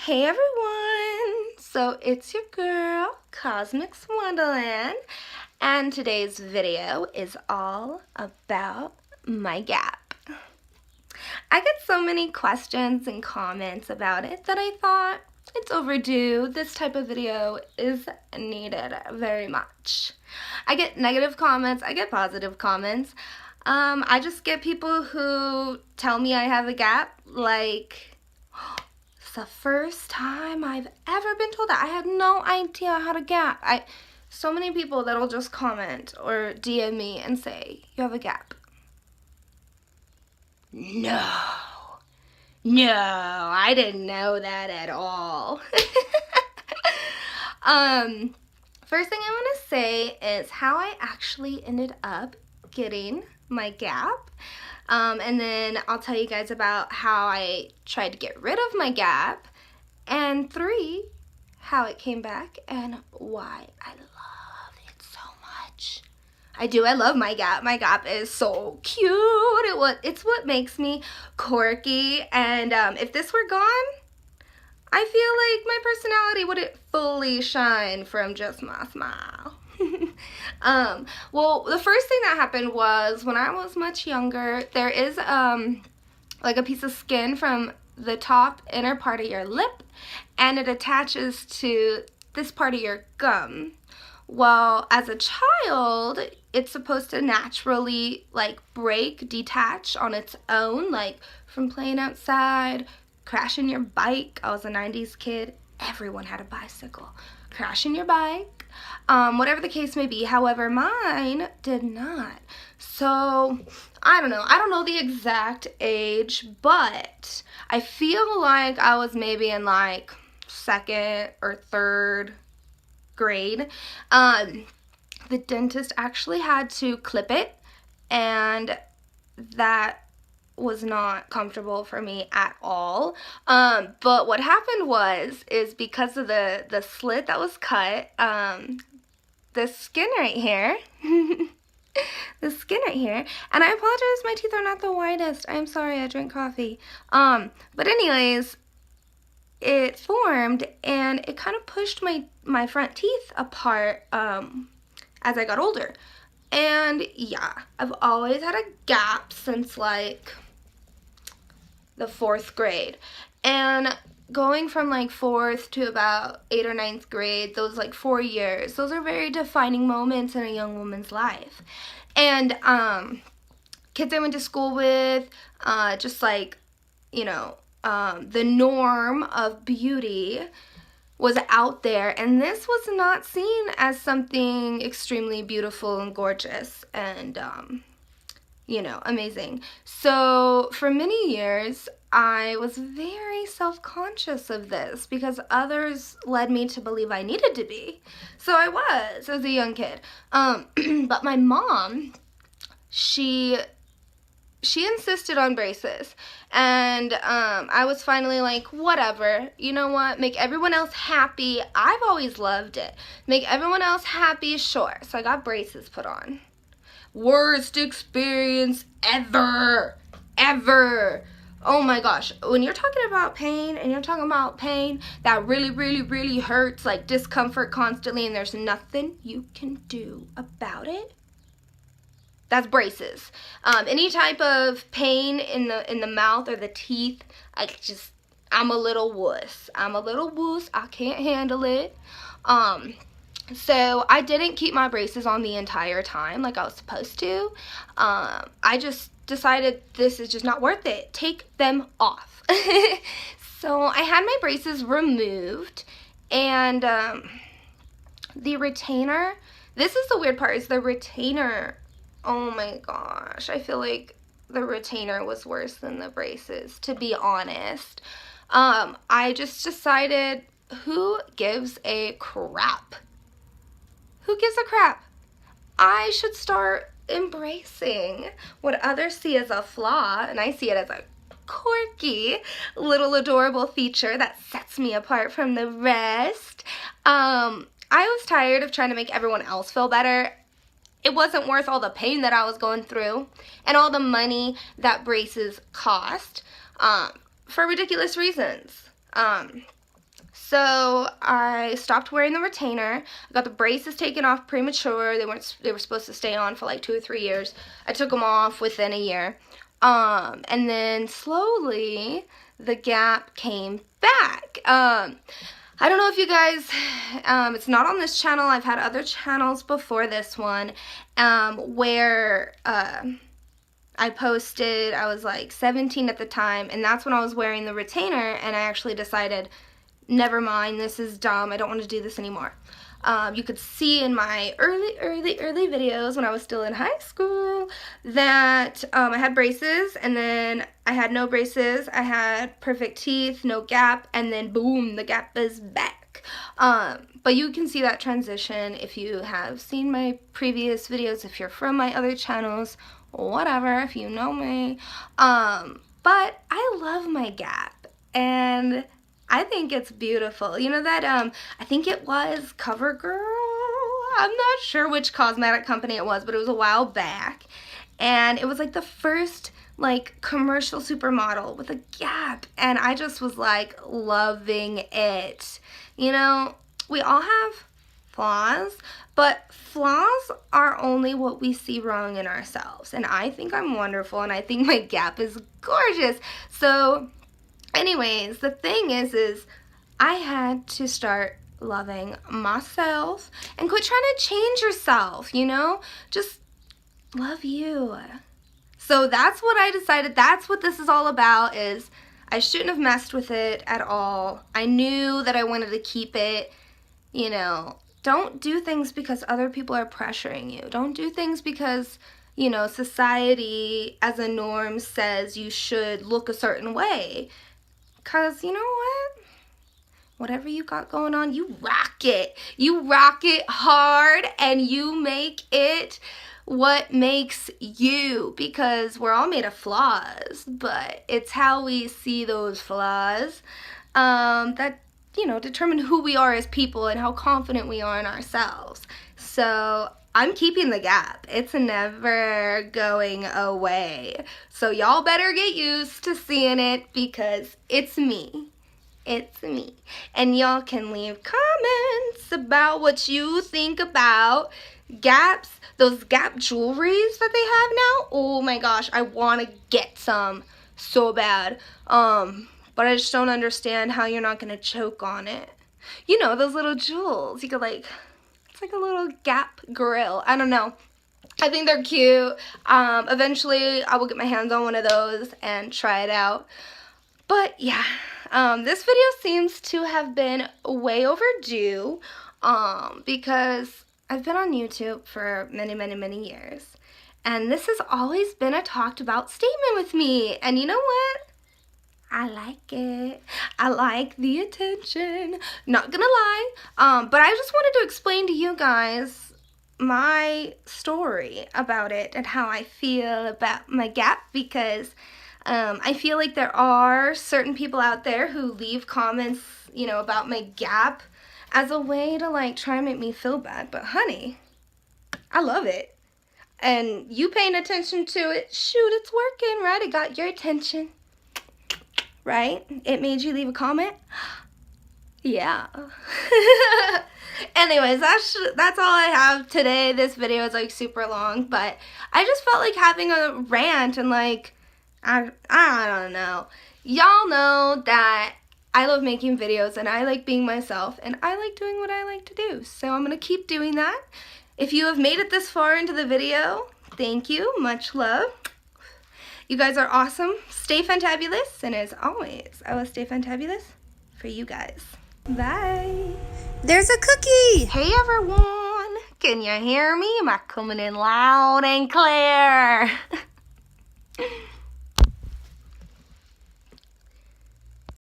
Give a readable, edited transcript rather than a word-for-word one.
Hey everyone! So it's your girl, Cosmix Wonderland, and today's video is all about my gap. I get so many questions and comments about it that I thought it's overdue. This type of video is needed very much. I get negative comments, I get positive comments. I just get people who tell me I have a gap, like, it's the first time I've ever been told that. I had no idea I had a gap. So many people that'll just comment or DM me and say, you have a gap. No, I didn't know that at all. First thing I want to say is how I actually ended up getting my gap. And then I'll tell you guys about how I tried to get rid of my gap. And 3, how it came back and why I love it so much. I love my gap. My gap is so cute. It's what makes me quirky. And if this were gone, I feel like my personality wouldn't fully shine from just my smile. Well, the first thing that happened was when I was much younger, there is like a piece of skin from the top inner part of your lip, and it attaches to this part of your gum. Well, as a child, it's supposed to naturally like break, detach on its own, like from playing outside, crashing your bike. I was a 90s kid. Everyone had a bicycle. Crashing your bike, whatever the case may be. However, mine did not. So, I don't know the exact age, but I feel like I was maybe in like 2nd or 3rd grade. The dentist actually had to clip it, and that was not comfortable for me at all. But what happened is because of the slit that was cut, the skin right here, the skin right here, and I apologize, my teeth are not the whitest. I'm sorry, I drank coffee. But anyways, it formed and it kind of pushed my front teeth apart as I got older. And yeah, I've always had a gap since like the 4th grade. And going from like 4th to about 8th or 9th grade, those like 4 years, those are very defining moments in a young woman's life. And kids I went to school with, just like, you know, the norm of beauty was out there, and this was not seen as something extremely beautiful and gorgeous and you know, amazing. So for many years I was very self-conscious of this because others led me to believe I needed to be. So I was as a young kid. But my mom, she insisted on braces, and I was finally like, whatever, you know what, make everyone else happy. I've always loved it. Make everyone else happy, sure. So I got braces put on. Worst experience ever. Oh my gosh, when you're talking about pain and you're talking about pain that really hurts, like discomfort constantly, and there's nothing you can do about it, that's braces. Any type of pain in the mouth or the teeth, I'm a little wuss. I can't handle it. So I didn't keep my braces on the entire time like I was supposed to. I just decided this is just not worth it. Take them off. So I had my braces removed, and the retainer, this is the weird part, is the retainer. Oh my gosh, I feel like the retainer was worse than the braces, to be honest. I just decided, who gives a crap? Who gives a crap? I should start embracing what others see as a flaw, and I see it as a quirky little adorable feature that sets me apart from the rest. I was tired of trying to make everyone else feel better. It wasn't worth all the pain that I was going through and all the money that braces cost for ridiculous reasons. So I stopped wearing the retainer. I got the braces taken off premature. They were supposed to stay on for like 2 or 3 years. I took them off within a year. And then slowly the gap came back. I don't know if you guys, it's not on this channel. I've had other channels before this one, where I posted, I was like 17 at the time, and that's when I was wearing the retainer, and I actually decided, never mind, this is dumb, I don't want to do this anymore. You could see in my early videos when I was still in high school that I had braces, and then I had no braces, I had perfect teeth, no gap, and then boom, the gap is back. But you can see that transition if you have seen my previous videos, if you're from my other channels, whatever, if you know me. But I love my gap, and I think it's beautiful. You know that, I think it was CoverGirl? I'm not sure which cosmetic company it was, but it was a while back. And it was like the first, like, commercial supermodel with a gap. And I just was, like, loving it. You know, we all have flaws, but flaws are only what we see wrong in ourselves. And I think I'm wonderful, and I think my gap is gorgeous. So anyways, the thing is I had to start loving myself and quit trying to change yourself, you know? Just love you. So that's what I decided. That's what this is all about, is I shouldn't have messed with it at all. I knew that I wanted to keep it, you know. Don't do things because other people are pressuring you. Don't do things because, you know, society as a norm says you should look a certain way. Because, you know what? Whatever you got going on, you rock it. You rock it hard, and you make it what makes you. Because we're all made of flaws, but it's how we see those flaws that, you know, determine who we are as people and how confident we are in ourselves. So I'm keeping the gap. It's never going away. So y'all better get used to seeing it, because it's me. It's me. And y'all can leave comments about what you think about gaps, those Gap jewelries that they have now. Oh my gosh, I want to get some so bad. But I just don't understand how you're not going to choke on it. You know, those little jewels. You could, like, it's like a little Gap grill. I don't know. I think they're cute. Eventually, I will get my hands on one of those and try it out. But, yeah. This video seems to have been way overdue. Because I've been on YouTube for many years. And this has always been a talked about statement with me. And you know what? I like it. I like the attention. Not gonna lie. But I just wanted to explain to you guys my story about it and how I feel about my gap, because I feel like there are certain people out there who leave comments, you know, about my gap as a way to, like, try and make me feel bad. But honey, I love it. And you paying attention to it, shoot, it's working, right? It got your attention. Right? It made you leave a comment? Yeah. Anyways, that's all I have today. This video is, like, super long, but I just felt like having a rant and, like, I don't know. Y'all know that I love making videos, and I like being myself, and I like doing what I like to do. So I'm going to keep doing that. If you have made it this far into the video, thank you. Much love. You guys are awesome. Stay fantabulous, and as always, I will stay fantabulous for you guys. Bye. There's a cookie. Hey everyone. Can you hear me? Am I coming in loud and clear?